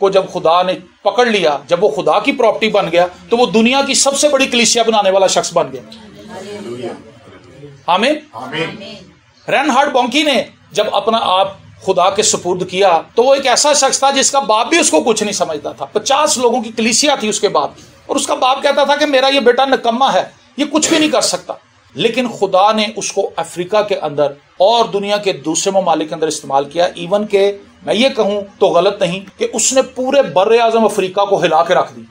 کو جب خدا نے پکڑ لیا، جب وہ خدا کی پراپرٹی بن گیا، تو وہ دنیا کی سب سے بڑی کلیسیا بنانے والا شخص بن گیا۔ آمین۔ رینہارڈ بونکی نے جب اپنا آپ خدا کے سپرد کیا تو وہ ایک ایسا شخص تھا جس کا باپ بھی اس کو کچھ نہیں سمجھتا تھا۔ 50 لوگوں کی کلیسیا تھی اس کے باپ کی، اور اس کا باپ کہتا تھا کہ میرا یہ بیٹا نکما ہے، یہ کچھ بھی نہیں کر سکتا۔ لیکن خدا نے اس کو افریقہ کے اندر اور دنیا کے دوسرے ممالک کے اندر استعمال کیا، ایون کہ میں یہ کہوں تو غلط نہیں کہ اس نے پورے بر اعظم افریقہ کو ہلا کے رکھ دی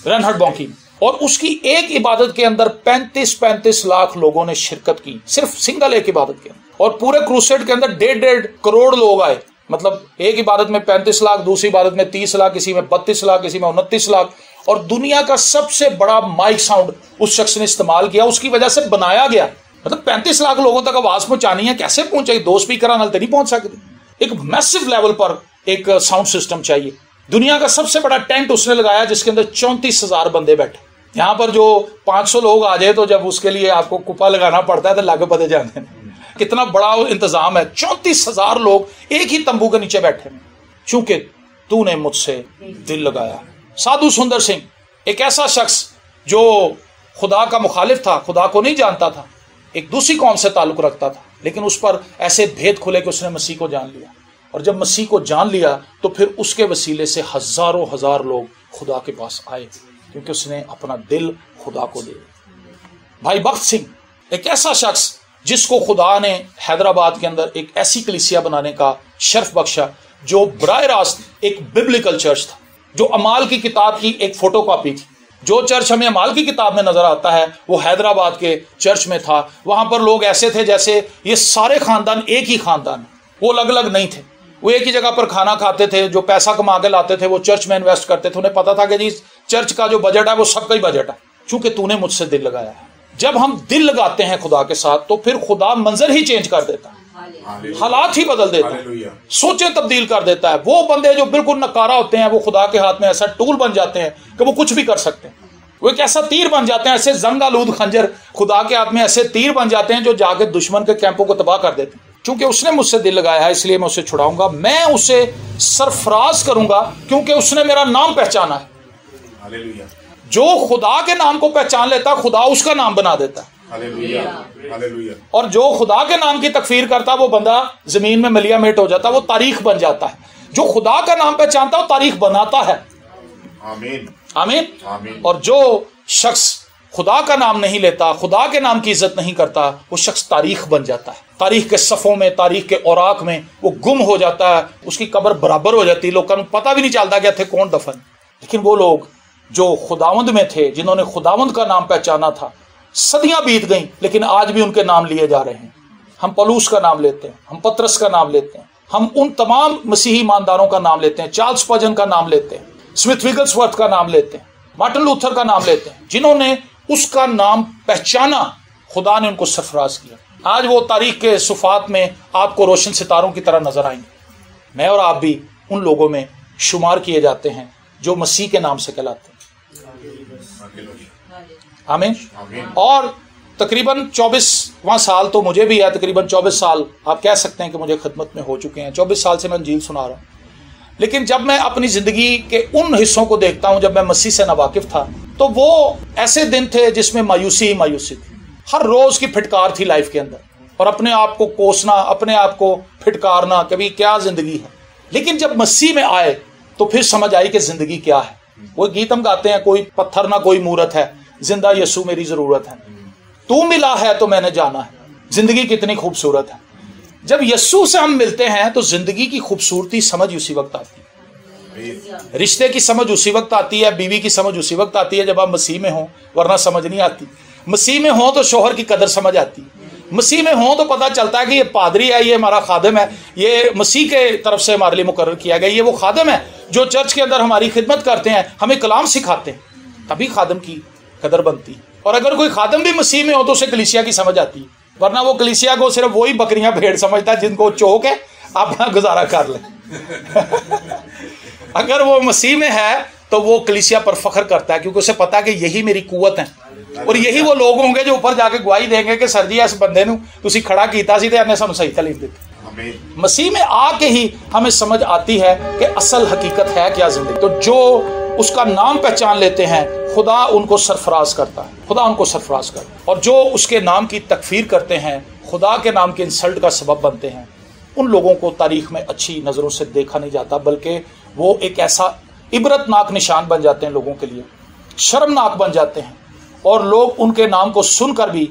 رینہارڈ بونکی، اور اس کی ایک عبادت کے اندر 35 لاکھ لوگوں نے شرکت کی، صرف سنگل ایک عبادت کے اندر، اور پورے کروسیڈ کے اندر 1.5 کروڑ لوگ آئے، مطلب ایک عبادت میں 35 لاکھ، دوسری عبادت میں 30 لاکھ، کسی میں 32 لاکھ، کسی میں 29 لاکھ، اور دنیا کا سب سے بڑا مائک ساؤنڈ اس شخص نے استعمال کیا، اس کی وجہ سے بنایا گیا۔ مطلب 35 لاکھ لوگوں تک آواز پہنچانی ہے، کیسے پہنچے؟ 2 اسپیکر نال تو نہیں پہنچ سکتے، ایک میسو لیول پر ایک ساؤنڈ سسٹم چاہیے۔ دنیا کا سب سے بڑا ٹینٹ اس نے لگایا جس کے اندر 34,000 بندے بیٹھے۔ یہاں پر جو 500 لوگ آ جائے تو جب اس کے لیے آپ کو کپا لگانا پڑتا ہے تو لاگے پتے جاتے ہیں، کتنا بڑا انتظام ہے۔ 34,000 لوگ ایک ہی تمبو کے نیچے بیٹھے ہیں، چونکہ تو نے مجھ سے دل لگایا۔ سادھو سندر سنگھ ایک ایسا شخص جو خدا کا مخالف تھا، خدا کو نہیں جانتا تھا، ایک دوسری قوم سے تعلق رکھتا تھا، لیکن اس پر ایسے بھید کھلے کہ اس نے مسیح کو جان لیا، اور جب مسیح کو جان لیا تو پھر اس کے وسیلے سے ہزاروں ہزار لوگ خدا کے پاس آئے، کیونکہ اس نے اپنا دل خدا کو دے دیا۔ بھائی بخت سنگھ ایک ایسا شخص جس کو خدا نے حیدرآباد کے اندر ایک ایسی کلیسیا بنانے کا شرف بخشا جو براہ راست ایک ببلیکل چرچ تھا، جو اعمال کی کتاب کی ایک فوٹو کاپی تھی۔ جو چرچ ہمیں اعمال کی کتاب میں نظر آتا ہے وہ حیدرآباد کے چرچ میں تھا۔ وہاں پر لوگ ایسے تھے جیسے یہ سارے خاندان ایک ہی خاندان، وہ الگ الگ نہیں تھے، وہ ایک ہی جگہ پر کھانا کھاتے تھے، جو پیسہ کما کے لاتے تھے وہ چرچ میں انویسٹ کرتے تھے، انہیں پتا تھا کہ جی چرچ کا جو بجٹ ہے وہ سب کا ہی بجٹ ہے، چونکہ تو نے مجھ سے دل لگایا ہے۔ جب ہم دل لگاتے ہیں خدا کے ساتھ تو پھر خدا منظر ہی چینج کر دیتا ہے، حالات ہی بدل دیتا ہے، سوچیں تبدیل کر دیتا ہے۔ وہ بندے جو بالکل نکارا ہوتے ہیں وہ خدا کے ہاتھ میں ایسا ٹول بن جاتے ہیں کہ وہ کچھ بھی کر سکتے ہیں، وہ ایک ایسا تیر بن جاتے ہیں، ایسے زنگ آلود خنجر خدا کے ہاتھ میں ایسے تیر بن جاتے ہیں جو جا کے دشمن کے کیمپوں کو تباہ کر دیتے ہیں۔ چونکہ اس نے مجھ سے دل لگایا ہے اس لیے میں اسے چھڑاؤں گا، میں اسے سرفراز کروں گا کیونکہ اس نے میرا نام پہچانا ہے۔ جو خدا کے نام کو پہچان لیتا ہے خدا اس کا نام بنا دیتا ہے، اور جو خدا کے نام کی تکفیر کرتا ہے وہ بندہ زمین میں ملیا میٹ ہو جاتا ہے، وہ تاریخ بن جاتا ہے۔ جو خدا کا نام پہچانتا ہے وہ تاریخ بناتا ہے۔ آمین آمین۔ اور جو شخص خدا کا نام نہیں لیتا، خدا کے نام کی عزت نہیں کرتا، وہ شخص تاریخ بن جاتا ہے، تاریخ کے صفوں میں، تاریخ کے اوراق میں وہ گم ہو جاتا ہے، اس کی قبر برابر ہو جاتی ہے، لوگوں کو پتہ بھی نہیں چلتا کہ تھے کون دفن۔ لیکن وہ لوگ جو خداوند میں تھے، جنہوں نے خداوند کا نام پہچانا تھا، صدیاں بیت گئیں لیکن آج بھی ان کے نام لیے جا رہے ہیں۔ ہم پولس کا نام لیتے ہیں، ہم پترس کا نام لیتے ہیں، ہم ان تمام مسیحی ایمانداروں کا نام لیتے ہیں، چارلس اسپرجن کا نام لیتے ہیں، اسمتھ وگلسورتھ کا نام لیتے ہیں، مارٹن لوتھر کا نام لیتے ہیں، جنہوں نے اس کا نام پہچانا، خدا نے ان کو سرفراز کیا۔ آج وہ تاریخ کے صفحات میں آپ کو روشن ستاروں کی طرح نظر آئیں گے۔ میں اور آپ بھی ان لوگوں میں شمار کیے جاتے ہیں جو مسیح کے نام سے کہلاتے ہیں۔ آمین۔ اور تقریباً 24واں سال تو مجھے بھی ہے، تقریباً 24 سال آپ کہہ سکتے ہیں کہ مجھے خدمت میں ہو چکے ہیں، 24 سال سے میں انجیل سنا رہا ہوں۔ لیکن جب میں اپنی زندگی کے ان حصوں کو دیکھتا ہوں جب میں مسیح سے ناواقف تھا تو وہ ایسے دن تھے جس میں مایوسی ہی مایوسی تھی، ہر روز کی پھٹکار تھی لائف کے اندر، اور اپنے آپ کو کوسنا، اپنے آپ کو پھٹکارنا کہ بھی کیا زندگی ہے۔ لیکن جب مسیح میں آئے تو پھر سمجھ آئی کہ زندگی کیا ہے۔ وہ گیت ہم گاتے ہیں، کوئی پتھر نہ کوئی مورت ہے، زندہ یسوع میری ضرورت ہے، تو ملا ہے تو میں نے جانا ہے زندگی کتنی خوبصورت ہے۔ جب یسوع سے ہم ملتے ہیں تو زندگی کی خوبصورتی سمجھ اسی وقت آتی ہے، رشتے کی سمجھ اسی وقت آتی ہے، بیوی کی سمجھ اسی وقت آتی ہے جب آپ مسیح میں ہوں، ورنہ سمجھ نہیں آتی۔ مسیح میں ہوں تو شوہر کی قدر سمجھ آتی ہے، مسیح میں ہوں تو پتہ چلتا ہے کہ یہ پادری ہے، یہ ہمارا خادم ہے، یہ مسیح کے طرف سے ہمارے لیے مقرر کیا گیا، یہ وہ خادم ہے جو چرچ کے اندر ہماری خدمت کرتے ہیں، ہمیں کلام سکھاتے ہیں، تبھی خادم کی قدر بنتی۔ اور اگر کوئی خادم بھی مسیح میں ہو تو اسے کلیسیا کی سمجھ آتی ہے، ورنہ وہ کلیسیا کو صرف وہی بکریاں بھیڑ سمجھتا ہے جن کو چوک ہے اپنا گزارا کر لیں۔ اگر وہ مسیح میں ہے تو وہ کلیسیا پر فخر کرتا ہے کیونکہ اسے پتا ہے کہ یہی میری قوت ہے، اور یہی وہ لوگ ہوں گے جو اوپر جا کے گواہی دیں گے کہ سر جی اس بندے نو تسی کھڑا کیتا سی تے انہیں سانو صحیح تعلیم دتی۔ مسیح میں آ کے ہی ہمیں سمجھ آتی ہے کہ اصل حقیقت ہے کیا زندگی. تو جو اس کا نام پہچان لیتے ہیں خدا ان کو سرفراز کرتا ہے، خدا ان کو سرفراز کرتا ہے. اور جو اس کے نام کی تکفیر کرتے ہیں، خدا کے نام کے انسلٹ کا سبب بنتے ہیں، ان لوگوں کو تاریخ میں اچھی نظروں سے دیکھا نہیں جاتا، بلکہ وہ ایک ایسا عبرتناک نشان بن جاتے ہیں لوگوں کے لیے، شرمناک بن جاتے ہیں، اور لوگ ان کے نام کو سن کر بھی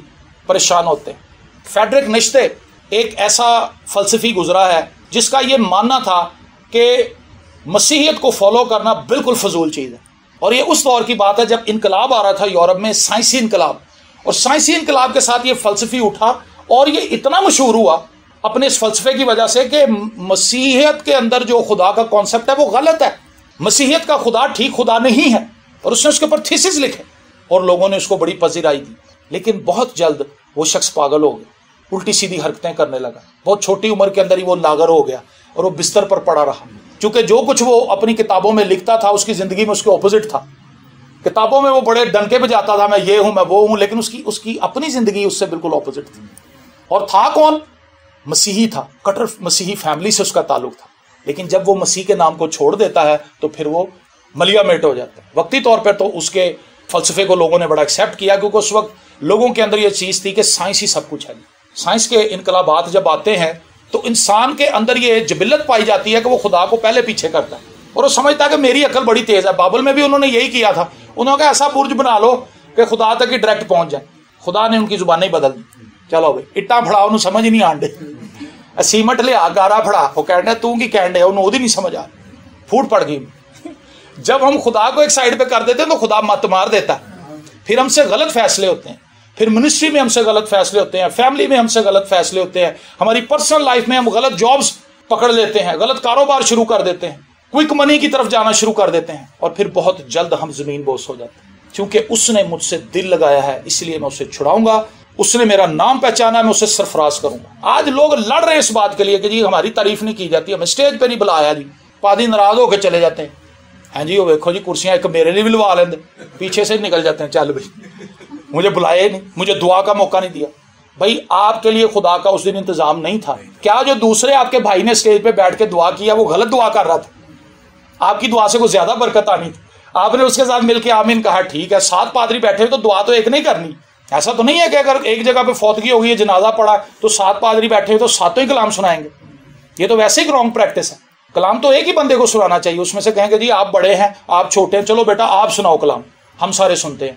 پریشان ہوتے ہیں. فریڈرک نیچتے ایک ایسا فلسفی گزرا ہے جس کا یہ ماننا تھا کہ مسیحیت کو فالو کرنا بالکل فضول چیز ہے. اور یہ اس دور کی بات ہے جب انقلاب آ رہا تھا یورپ میں، سائنسی انقلاب، اور سائنسی انقلاب کے ساتھ یہ فلسفی اٹھا اور یہ اتنا مشہور ہوا اپنے اس فلسفے کی وجہ سے کہ مسیحیت کے اندر جو خدا کا کانسیپٹ ہے وہ غلط ہے، مسیحیت کا خدا ٹھیک خدا نہیں ہے. اور اس نے اس کے اوپر تھیسس لکھے اور لوگوں نے اس کو بڑی پذیرائی دی. لیکن بہت جلد وہ شخص پاگل ہو گیا، الٹی سیدھی حرکتیں کرنے لگا، بہت چھوٹی عمر کے اندر ہی وہ لاغر ہو گیا اور وہ بستر پر پڑا رہا. چونکہ جو کچھ وہ اپنی کتابوں میں لکھتا تھا اس کی زندگی میں اس کے اپوزٹ تھا. کتابوں میں وہ بڑے ڈنکے بجاتا تھا، میں یہ ہوں میں وہ ہوں، لیکن اس کی اپنی زندگی اس سے بالکل اپوزٹ تھی. اور تھا کون؟ مسیحی تھا، کٹر مسیحی فیملی سے اس کا تعلق تھا. لیکن جب وہ مسیح کے نام کو چھوڑ دیتا ہے تو پھر وہ ملیا میٹ ہو جاتا ہے. وقتی طور پر تو اس کے فلسفے کو لوگوں نے بڑا ایکسیپٹ کیا، کیونکہ اس وقت لوگوں کے اندر یہ چیز تھی کہ سائنس ہی سب کچھ ہے. سائنس کے انقلابات جب آتے ہیں تو انسان کے اندر یہ جبلت پائی جاتی ہے کہ وہ خدا کو پہلے پیچھے کرتا ہے اور وہ سمجھتا ہے کہ میری عقل بڑی تیز ہے. بابل میں بھی انہوں نے یہی کیا تھا، انہوں نے کہا ایسا برج بنا لو کہ خدا تک ہی ڈائریکٹ پہنچ جائے. خدا نے ان کی زبانیں بدل دی. چلو بھائی اٹا پھڑا انہوں سمجھ ہی نہیں آنڈے، سیمٹ لیا گارا پھڑا، وہ کہنے تو کی کہنے انہوں وہ نہیں سمجھ آ پھوٹ پڑ گئی. جب ہم خدا کو ایک سائڈ پہ کر دیتے ہیں تو خدا مت مار دیتا ہے. پھر ہم سے غلط فیصلے ہوتے ہیں، پھر منسٹری میں ہم سے غلط فیصلے ہوتے ہیں، فیملی میں ہم سے غلط فیصلے ہوتے ہیں، ہماری پرسنل لائف میں ہم غلط جابز پکڑ لیتے ہیں، غلط کاروبار شروع کر دیتے ہیں، کوئک منی کی طرف جانا شروع کر دیتے ہیں، اور پھر بہت جلد ہم زمین بوس ہو جاتے ہیں. کیونکہ اس نے مجھ سے دل لگایا ہے اس لیے میں اسے چھڑاؤں گا، اس نے میرا نام پہچانا ہے میں اسے سرفراز کروں گا. آج لوگ لڑ رہے ہیں اس بات کے لیے کہ جی ہماری تعریف نہیں کی جاتی، ہمیں اسٹیج پہ نہیں بلایا جی. پادری ناراض ہو کے چلے جاتے ہیں، ہاں جی وہ دیکھو جی کرسیاں ایک میرے لیے بھی لوا لیں، پیچھے سے نکل جاتے ہیں، چل بھائی مجھے بلایا نہیں، مجھے دعا کا موقع نہیں دیا. بھائی آپ کے لیے خدا کا اس دن انتظام نہیں تھا کیا؟ جو دوسرے آپ کے بھائی نے اسٹیج پہ بیٹھ کے دعا کیا وہ غلط دعا کر رہا تھا، آپ کی دعا سے کوئی زیادہ برکت آنی تھی. آپ نے اس کے ساتھ مل کے آمین کہا، ٹھیک ہے. 7 پادری بیٹھے ہوئے تو دعا تو ایک نہیں کرنی. ایسا تو نہیں ہے کہ اگر ایک جگہ پہ فوتگی ہو گئی ہے، جنازہ پڑا تو 7 پادری بیٹھے ہوئے تو 7 ہی کلام سنائیں گے. یہ تو ویسے ہی رانگ پریکٹس ہے. کلام تو ایک ہی بندے کو سنانا چاہیے، اس میں سے کہیں گے جی آپ بڑے ہیں آپ چھوٹے ہیں، چلو بیٹا آپ سناؤ کلام، ہم سارے سنتے ہیں.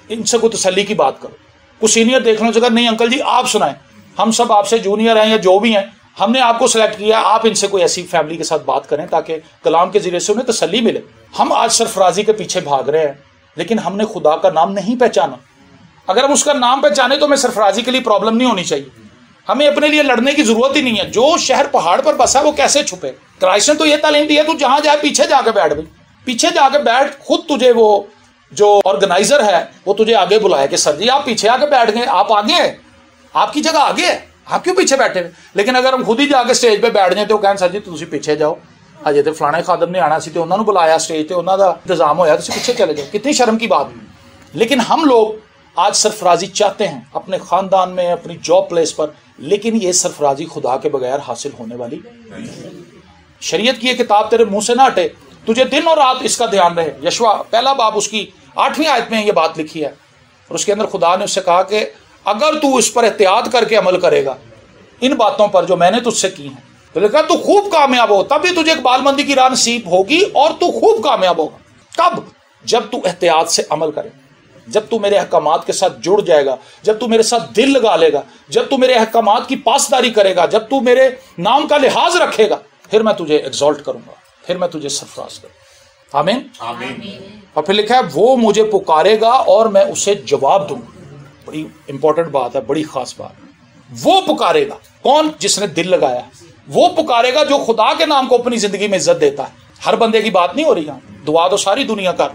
ان سے کوئی تسلی کی بات کرو. کچھ سینئر دیکھنے سے کہا نہیں انکل جی آپ سنائیں، ہم سب آپ سے جونیئر ہیں یا جو بھی ہیں، ہم نے آپ کو سلیکٹ کیا، آپ ان سے کوئی ایسی فیملی کے ساتھ بات کریں تاکہ کلام کے ذریعے سے انہیں تسلی ملے. ہم آج سرفرازی کے پیچھے بھاگ رہے ہیں لیکن ہم نے خدا کا نام نہیں پہچانا. اگر ہم اس کا نام پہچانے تو ہمیں سرفرازی کے لیے پرابلم نہیں ہونی چاہیے، ہمیں اپنے لیے لڑنے کی ضرورت ہی نہیں ہے. جو شہر پہاڑ پر بسا ہے وہ کیسے چھپے؟ کرائسٹ نے تو یہ تعلیم دی ہے تو جہاں جائے پیچھے جا کے بیٹھ، بھائی پیچھے جا کے بیٹھ. خود تجھے وہ جو آرگنائزر ہے وہ تجھے آگے بلائے کہ سر جی آپ پیچھے آ کے بیٹھ گئے، آپ آگے ہیں، آپ کی جگہ آگے ہے، آپ کیوں پیچھے بیٹھے ہوئے؟ لیکن اگر ہم خود ہی جا کے اسٹیج پہ بیٹھ جائیں تو کہیں سر جی تسی پیچھے جاؤ، اجے تو فلانے خادم نے آنا سی تو انہوں نے بلایا اسٹیج تے، انہوں کا انتظام ہویا تو پیچھے چلے جاؤ. کتنی شرم کی بات. لیکن ہم لوگ آج سرفرازی چاہتے ہیں اپنے خاندان میں، اپنی جاب پلیس پر، لیکن یہ سرفرازی خدا کے بغیر حاصل ہونے والی. شریعت کی یہ کتاب تیرے منہ سے نہ ہٹے، تجھے دن اور رات اس کا دھیان رہے. یشوع 1 باب اس کی 8ویں آیت میں یہ بات لکھی ہے، اور اس کے اندر خدا نے اس سے کہا کہ اگر تو اس پر احتیاط کر کے عمل کرے گا ان باتوں پر جو میں نے تجھ سے کی ہیں، تو لکھا تو خوب کامیاب ہو، تب بھی تجھے اقبال مندی کی راہ نصیب ہوگی اور تو خوب کامیاب ہوگا. کب؟ جب تو احتیاط سے عمل کرے، جب تو میرے احکامات کے ساتھ جڑ جائے گا، جب تو میرے ساتھ دل لگا لے گا، جب تو میرے احکامات کی پاسداری کرے گا، جب تو میرے نام کا لحاظ رکھے گا، پھر میں تجھے ایگزالٹ کروں گا، پھر میں تجھے سرفراز کروں گا. آمین. اور پھر لکھا ہے وہ مجھے پکارے گا اور میں اسے جواب دوں گا. بڑی امپورٹنٹ بات ہے، بڑی خاص بات. وہ پکارے گا کون؟ جس نے دل لگایا. وہ پکارے گا جو خدا کے نام کو اپنی زندگی میں عزت دیتا ہے. ہر بندے کی بات نہیں ہو رہی یہاں، دعا تو ساری دنیا کر.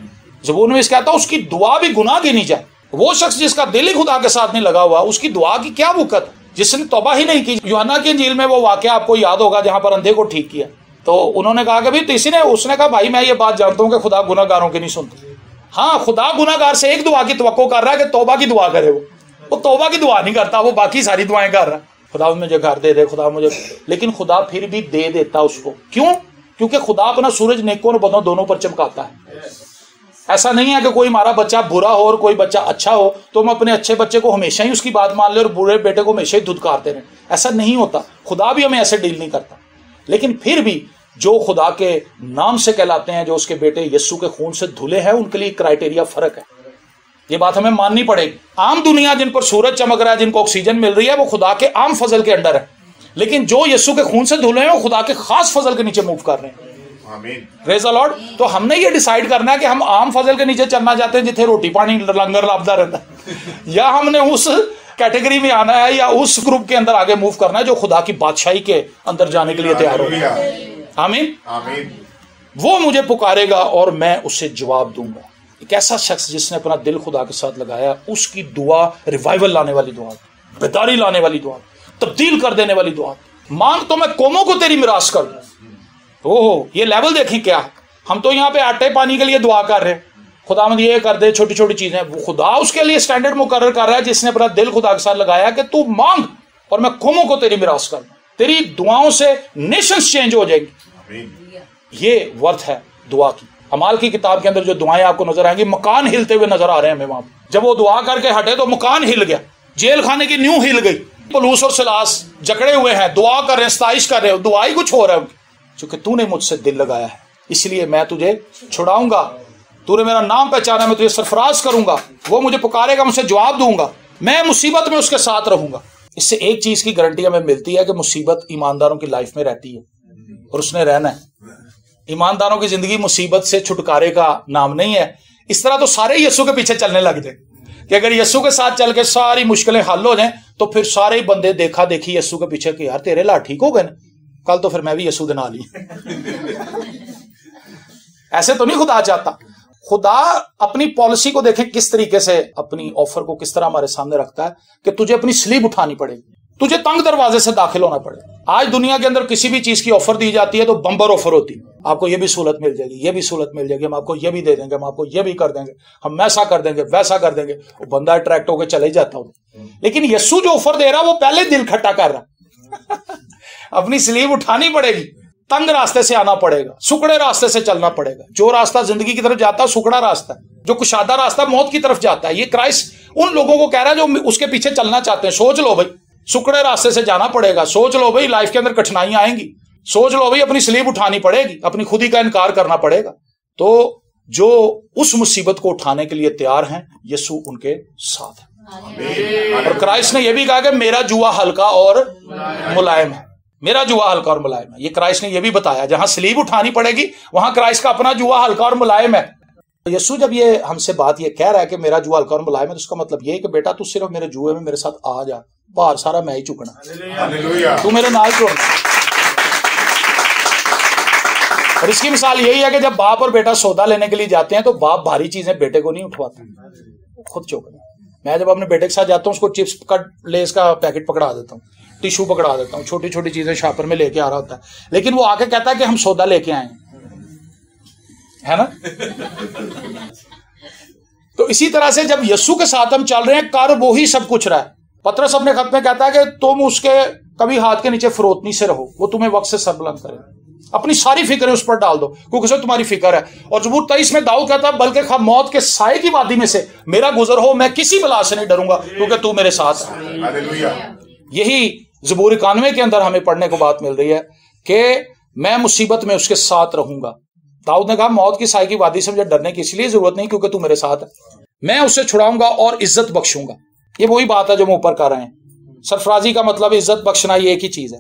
زبور میں اس کہتا ہے اس کی دعا بھی گناہ گنی جائے. وہ شخص جس کا دل ہی خدا کے ساتھ نہیں لگا ہوا، اس کی دعا کی کیا وقت، جس نے توبہ ہی نہیں کی. یوحنا کی انجیل میں وہ واقعہ آپ کو یاد ہوگا جہاں پر اندھے کو ٹھیک کیا، تو انہوں نے کہا کہ بھائی اس نے کہا بھائی میں یہ بات جانتا ہوں کہ خدا گناہ گاروں کی نہیں سنتا. ہاں خدا گناہ گار سے ایک دعا کی توقع کر رہا ہے کہ توبہ کی دعا کرے. وہ توبہ کی دعا نہیں کرتا، وہ باقی ساری دعائیں کر رہا ہے. خدا مجھے گھر دے دے، خدا مجھے، لیکن خدا پھر بھی دے دیتا اس کو. کیوں؟ کیونکہ خدا اپنا سورج نیکوں اور بدوں دونوں پر چمکاتا ہے. ایسا نہیں ہے کہ کوئی ہمارا بچہ برا ہو اور کوئی بچہ اچھا ہو تو ہم اپنے اچھے بچے کو ہمیشہ ہی اس کی بات مان لیں اور برے بیٹے کو ہمیشہ ہی دھتکارتے رہیں. ایسا نہیں ہوتا. خدا بھی ہمیں ایسے ڈیل نہیں کرتا. لیکن پھر بھی جو خدا کے نام سے کہلاتے ہیں، جو اس کے بیٹے یسوع کے خون سے دھلے ہیں، ان کے لیے کرائٹیریا فرق ہے. یہ بات ہمیں ماننی پڑے گی. عام دنیا جن پر سورج چمک رہا ہے، جن کو آکسیجن مل رہی ہے، وہ خدا کے عام فضل کے انڈر ہے. لیکن جو یسوع کے خون سے دھلے ہیں وہ خدا کے خاص فضل کے نیچے موو کر رہے ہیں. پریز دی لارڈ. تو ہم نے یہ ڈیسائیڈ کرنا ہے کہ ہم عام فضل کے نیچے چلنا چاہتے ہیں جتنے روٹی پانی لنگر لابدہ رہتا ہے، یا ہم نے اس کیٹیگری میں آنا ہے یا اس گروپ کے اندر آگے موو کرنا ہے جو خدا کی بادشاہی کے اندر جانے کے لیے تیار ہو. آمین. وہ مجھے پکارے گا اور میں اسے جواب دوں گا. ایک ایسا شخص جس نے اپنا دل خدا کے ساتھ لگایا، اس کی دعا ریوائول لانے والی دعا، بیداری لانے والی دعا، تبدیل کر دینے والی دعا. مانگ تو میں قوموں کو تیری میراث کر دوں. یہ لیول دیکھیں کیا. ہم تو یہاں پہ آٹے پانی کے لیے دعا کر رہے ہیں، خدا مند یہ کر دے، چھوٹی چھوٹی چیزیں. وہ خدا اس کے لیے سٹینڈرڈ مقرر کر رہا ہے جس نے اپنا دل خدا کے ساتھ لگایا کہ تو مانگ اور میں قوموں کو تیری میراث کر دوں. تیری دعاؤں سے نیشنز چینج ہو جائیں گی. یہ ورتھ ہے دعا کی. اعمال کی کتاب کے اندر جو دعائیں آپ کو نظر آئیں گی، مکان ہلتے ہوئے نظر آ رہے ہیں ہمیں وہاں پہ. جب وہ دعا کر کے ہٹے تو مکان ہل گیا، جیل خانے کی نیو ہل گئی. پولس اور سلاس جکڑے ہوئے ہیں، دعا کر رہے ہیں، ستائش کر رہے ہیں، دعا ہی کچھ ہو رہا ہے. چونکہ تو نے مجھ سے دل لگایا ہے اس لیے میں تجھے چھڑاؤں گا. تو نے میرا نام پہچانا، میں تجھے سرفراز کروں گا. وہ مجھے پکارے گا، مجھ سے جواب دوں گا. میں مصیبت میں اس کے ساتھ رہوں گا. اس سے ایک چیز کی گارنٹی ہمیں ملتی ہے کہ مصیبت ایمانداروں کی لائف میں رہتی ہے اور اس نے رہنا ہے. ایمانداروں کی زندگی مصیبت سے چھٹکارے کا نام نہیں ہے. اس طرح تو سارے یسوع کے پیچھے چلنے لگ جائیں کہ اگر یسوع کے ساتھ چل کے ساری مشکلیں حل ہو جائیں تو پھر سارے بندے دیکھا دیکھی یسوع کے پیچھے کہ یار تیرے لا ٹھیک ہو گئے نا، کل تو پھر میں بھی یسوع دے نال ہی. ایسے تو نہیں خدا چاہتا. خدا اپنی پالیسی کو دیکھیں کس طریقے سے، اپنی آفر کو کس طرح ہمارے سامنے رکھتا ہے کہ تجھے اپنی سلیب اٹھانی پڑے گی، تجھے تنگ دروازے سے داخل ہونا پڑے. آج دنیا کے اندر کسی بھی چیز کی آفر دی جاتی ہے تو بمبر آفر ہوتی ہے. آپ کو یہ بھی سہولت مل جائے گی، یہ بھی سہولت مل جائے گی، ہم آپ کو یہ بھی دے دیں گے، ہم آپ کو یہ بھی کر دیں گے، ہم ایسا کر دیں گے، ویسا کر دیں گے. وہ بندہ اٹریکٹ ہو کے چلے ہی جاتا ہو. لیکن یسوع جو آفر دے رہا وہ پہلے دل کھٹا کر رہا. اپنی سلیب اٹھانی پڑے گی، تنگ راستے سے آنا پڑے گا، سکڑے راستے سے چلنا پڑے گا. جو راستہ زندگی کی طرف جاتا ہے سکڑا راستہ ہے، جو کشادہ راستہ موت کی طرف جاتا ہے. یہ کرائسٹ ان لوگوں کو کہہ رہا ہے جو اس کے پیچھے چلنا چاہتے ہیں. سوچ لو بھائی، سکڑے راستے سے جانا پڑے گا. سوچ لو بھائی لائف کے اندر کٹھنائیاں آئیں گی. سوچ لو بھائی اپنی سلیب اٹھانی پڑے گی، اپنی خودی کا انکار کرنا پڑے گا. تو جو اس مصیبت کو اٹھانے کے لیے تیار ہیں یسوع ان کے ساتھ ہے. اور کرائسٹ نے یہ بھی کہا کہ میرا جوا ہلکا اور ملائم ہے. میرا جوا ہلکا اور ملائم ہے. یہ کرائسٹ نے یہ بھی بتایا، جہاں سلیب اٹھانی پڑے گی وہاں کرائسٹ کا اپنا جوا ہلکا اور ملائم ہے. یسوع جب یہ ہم سے بات یہ کہہ رہا ہے کہ میرا جوا ہلکا اور ملائم ہے تو اس کا مطلب یہ ہے کہ بیٹا تو صرف میرے جوئے میں میرے ساتھ آ جا، بھار سارا میں ہی چکنا، تو میرے نال چھوڑنا. اور اس کی مثال یہی ہے کہ جب باپ اور بیٹا سودا لینے کے لیے جاتے ہیں تو باپ بھاری چیزیں بیٹے کو نہیں اٹھواتا، خود چوکنا. میں جب اپنے بیٹے کے ساتھ جاتا ہوں اس کو چپس کا لیس کا پیکٹ پکڑا دیتا ہوں، ٹیشو پکڑا دیتا ہوں، چھوٹی چھوٹی چیزیں شاپر میں لے کے آ رہا ہوتا ہے. لیکن وہ آ کے کہتا ہے کہ ہم سودا لے کے آئے ہیں نا. تو اسی طرح سے جب یسوع کے ساتھ ہم چل رہے ہیں، کر وہی سب کچھ رہا ہے. پطرس اپنے خط میں کہتا ہے کہ تم اس کے کبھی ہاتھ کے نیچے فروتنی سے رہو، وہ تمہیں وقت سے سربلند کرے. اپنی ساری فکریں اس پر ڈال دو کیونکہ اسے تمہاری فکر ہے. اور زبور 23 میں داؤد کہتا ہے بلکہ خواہ موت کے سائے کی وادی میں سے میرا گزر ہو، میں کسی بلا سے نہیں ڈروں گا کیونکہ تو میرے ساتھ ہے. یہی زبور 91 کے اندر ہمیں پڑھنے کو بات مل رہی ہے کہ میں مصیبت میں اس کے ساتھ رہوں گا. داؤد نے کہا موت کی سائے کی وادی سے مجھے ڈرنے کی اس لیے ضرورت نہیں کیونکہ تو میرے ساتھ ہے. میں اسے چھڑاؤں گا اور عزت بخشوں گا. یہ وہی بات ہے جو ہم اوپر کر رہے ہیں. سرفرازی کا مطلب عزت بخشنا، یہ ایک ہی چیز ہے.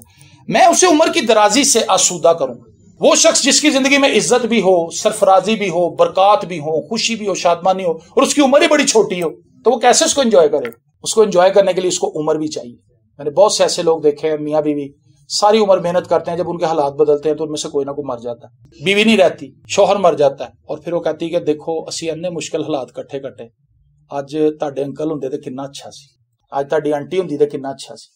میں اسے عمر کی درازی سے آسودہ کروں. وہ شخص جس کی زندگی میں عزت بھی ہو، سرفرازی بھی ہو، برکات بھی ہو، خوشی بھی ہو، شادمانی ہو، اور اس کی عمر ہی بڑی چھوٹی ہو، تو وہ کیسے اس کو انجوائے کرے؟ اس کو انجوائے کرنے کے لیے اس کو عمر بھی چاہیے. میں نے بہت سے ایسے لوگ دیکھے ہیں، میاں بیوی ساری عمر محنت کرتے ہیں، جب ان کے حالات بدلتے ہیں تو ان میں سے کوئی نہ کوئی مر جاتا ہے. بیوی نہیں رہتی، شوہر مر جاتا ہے، اور پھر وہ کہتی ہے کہ دیکھو اسی اننے مشکل حالات کٹھے کٹے، اج تہاڈے انکل ہوندے تے کنا اچھا سی، اج تہاڈی آنٹی ہوندی تے کنا اچھا سی.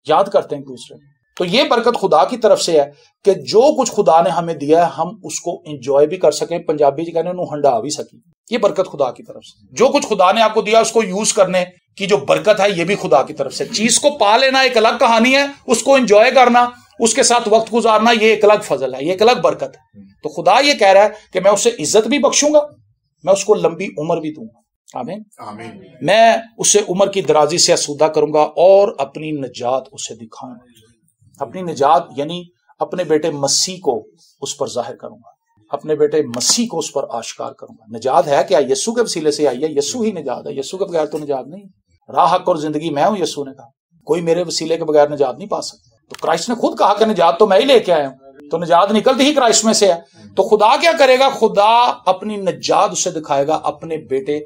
یاد کرتے ہیں ایک دوسرے کو. تو یہ برکت خدا کی طرف سے ہے کہ جو کچھ خدا نے ہمیں دیا ہے ہم اس کو انجوائے بھی کر سکیں. پنجابی کہنے انہوں ہنڈا بھی سکیں. یہ برکت خدا کی طرف سے. جو کچھ خدا نے آپ کو دیا اس کو یوز کرنے کی جو برکت ہے یہ بھی خدا کی طرف سے. چیز کو پا لینا ایک الگ کہانی ہے, اس کو انجوائے کرنا, اس کے ساتھ وقت گزارنا یہ ایک الگ فضل ہے, یہ ایک الگ برکت ہے. تو خدا یہ کہہ رہا ہے کہ میں اسے عزت بھی بخشوں گا, میں اس کو لمبی عمر بھی دوں گا. آمین. میں اسے عمر کی درازی سے آسودہ کروں گا اور اپنی نجات اسے دکھاؤں گا. اپنی نجات یعنی اپنے بیٹے مسیح کو اس پر ظاہر کروں گا, اپنے بیٹے مسیح کو اس پر آشکار کروں گا. نجات ہے کیا؟ یسوع کے وسیلے سے آئی ہے. یسوع ہی نجات ہے, یسوع کے بغیر تو نجات نہیں. راہ حق اور زندگی میں ہوں, یسوع نے کہا. کوئی میرے وسیلے کے بغیر نجات نہیں پا سکتا. تو کرائسٹ نے خود کہا کہ نجات تو میں ہی لے کے آیا ہوں, تو نجات نکلتی ہی کرائسٹ میں سے ہے. تو خدا کیا کرے گا؟ خدا اپنی نجات اسے دکھائے گا, اپنے بیٹے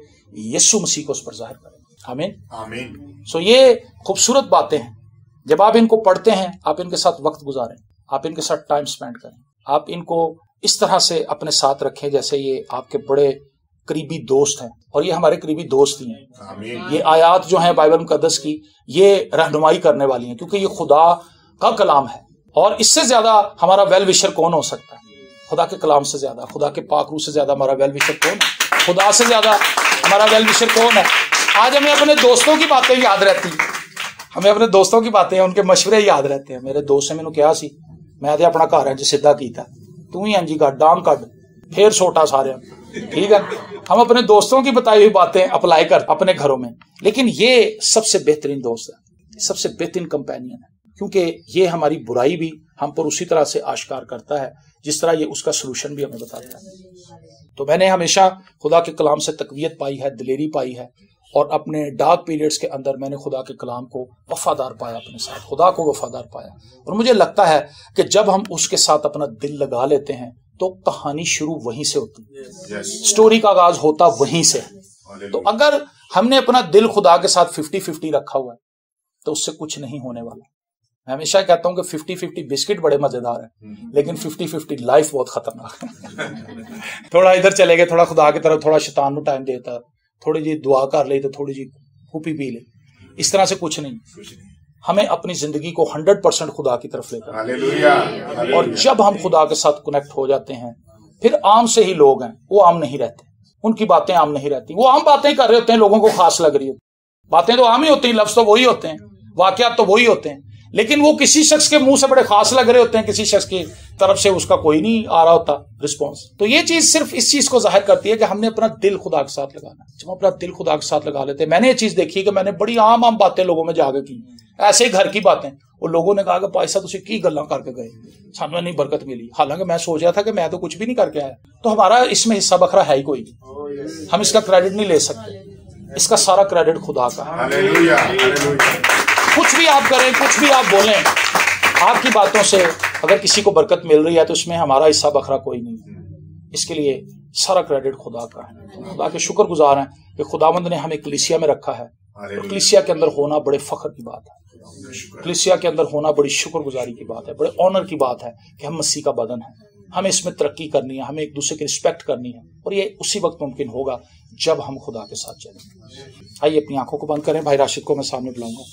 یسوع مسیح کو اس پر ظاہر کرے گا. آمین آمین. سو یہ خوبصورت باتیں ہیں. جب آپ ان کو پڑھتے ہیں, آپ ان کے ساتھ وقت گزاریں, آپ ان کے ساتھ ٹائم سپینڈ کریں, آپ ان کو اس طرح سے اپنے ساتھ رکھیں جیسے یہ آپ کے بڑے قریبی دوست ہیں, اور یہ ہمارے قریبی دوست ہی ہیں. یہ آیات جو ہیں بائبل مقدس کی, یہ رہنمائی کرنے والی ہیں, کیونکہ یہ خدا کا کلام ہے. اور اس سے زیادہ ہمارا ویل وشر کون ہو سکتا ہے؟ خدا کے کلام سے زیادہ, خدا کے پاک روح سے زیادہ ہمارا ویل وشر کون ہے؟ خدا سے زیادہ ہمارا ویل وشر کون ہے؟ آج ہمیں اپنے دوستوں کی باتیں یاد رہتی ہیں, ہمیں اپنے دوستوں کی باتیں, ان کے مشورے یاد رہتے ہیں. میرے دوست نے مینوں کہا سی, میں تے اپنا گھر انج سیدھا کیتا, تو ہی انجی کڈ ڈام کڈ پھر سوٹا سارے. ٹھیک ہے, ہم اپنے دوستوں کی بتائی ہوئی باتیں اپلائی کر اپنے گھروں میں. لیکن یہ سب سے بہترین دوست ہے, سب سے بہترین کمپینین ہے, کیونکہ یہ ہماری برائی بھی ہم پر اسی طرح سے آشکار کرتا ہے جس طرح یہ اس کا سلوشن بھی ہمیں بتاتا ہے. تو میں نے ہمیشہ خدا کے کلام سے تقویت پائی ہے, دلیری پائی ہے, اور اپنے ڈارک پیریڈز کے اندر میں نے خدا کے کلام کو وفادار پایا, اپنے ساتھ خدا کو وفادار پایا. اور مجھے لگتا ہے کہ جب ہم اس کے ساتھ اپنا دل لگا لیتے ہیں تو کہانی شروع وہیں سے ہوتی ہے, سٹوری کا آغاز ہوتا وہیں سے. تو اگر ہم نے اپنا دل خدا کے ساتھ 50-50 رکھا ہوا ہے تو اس سے کچھ نہیں ہونے والا. میں ہمیشہ کہتا ہوں کہ 50-50 بسکٹ بڑے مزیدار ہیں, لیکن 50-50 لائف بہت خطرناک ہے. تھوڑا ادھر چلے گئے, تھوڑا خدا کی طرف, تھوڑا شیطان کو ٹائم دیتا, تھوڑی جی دعا کر لے تو تھوڑی جی پھوپی پی لے, اس طرح سے کچھ نہیں. ہمیں اپنی زندگی کو 100% خدا کی طرف لے کر, اور جب ہم خدا کے ساتھ کنیکٹ ہو جاتے ہیں, پھر عام سے ہی لوگ ہیں, وہ عام نہیں رہتے, ان کی باتیں عام نہیں رہتی. وہ عام باتیں کر رہے ہوتے ہیں, لوگوں کو خاص لگ رہی ہوتی, باتیں تو عام ہی ہوتی ہیں, لفظ تو وہی ہوتے ہیں, واقعات تو وہی ہوتے ہیں, لیکن وہ کسی شخص کے منہ سے بڑے خاص لگ رہے ہوتے ہیں, کسی شخص کی طرف سے اس کا کوئی نہیں آ رہا ہوتا رسپانس. تو یہ چیز صرف اس چیز کو ظاہر کرتی ہے کہ ہم نے اپنا دل خدا کے ساتھ لگانا. جب ہم اپنا دل خدا کے ساتھ لگا لیتے ہیں, میں نے یہ چیز دیکھی کہ میں نے بڑی عام باتیں لوگوں میں جا کے کی, ایسے ہی گھر کی باتیں, اور لوگوں نے کہا کہ بھائی صاحب تسی کی گلاں کر کے گئے, سانوں نہیں برکت ملی. حالانکہ میں سوچ رہا تھا کہ میں تو کچھ بھی نہیں کر کے آیا. تو ہمارا اس میں حصہ بکھرا ہے ہی کوئی نہیں, ہم اس کا کریڈٹ نہیں لے سکتے, اس کا سارا کریڈٹ خدا کا ہے. کچھ بھی آپ کریں, کچھ بھی آپ بولیں, آپ کی باتوں سے اگر کسی کو برکت مل رہی ہے تو اس میں ہمارا حصہ بکھرا کوئی نہیں ہے. اس کے لیے سارا کریڈٹ خدا کا ہے. خدا کے شکر گزار ہیں کہ خداوند نے ہمیں کلیسیا میں رکھا ہے, اور کلیسیا کے اندر ہونا بڑے فخر کی بات ہے, کلیسیا کے اندر ہونا بڑی شکر گزاری کی بات ہے, بڑے آنر کی بات ہے کہ ہم مسیح کا بدن ہیں. ہمیں اس میں ترقی کرنی ہے, ہمیں ایک دوسرے کی رسپیکٹ کرنی ہے, اور یہ اسی وقت ممکن ہوگا جب ہم خدا کے ساتھ چلیں. آئیے اپنی آنکھوں کو بند کریں. بھائی راشد کو میں سامنے بلاؤں گا.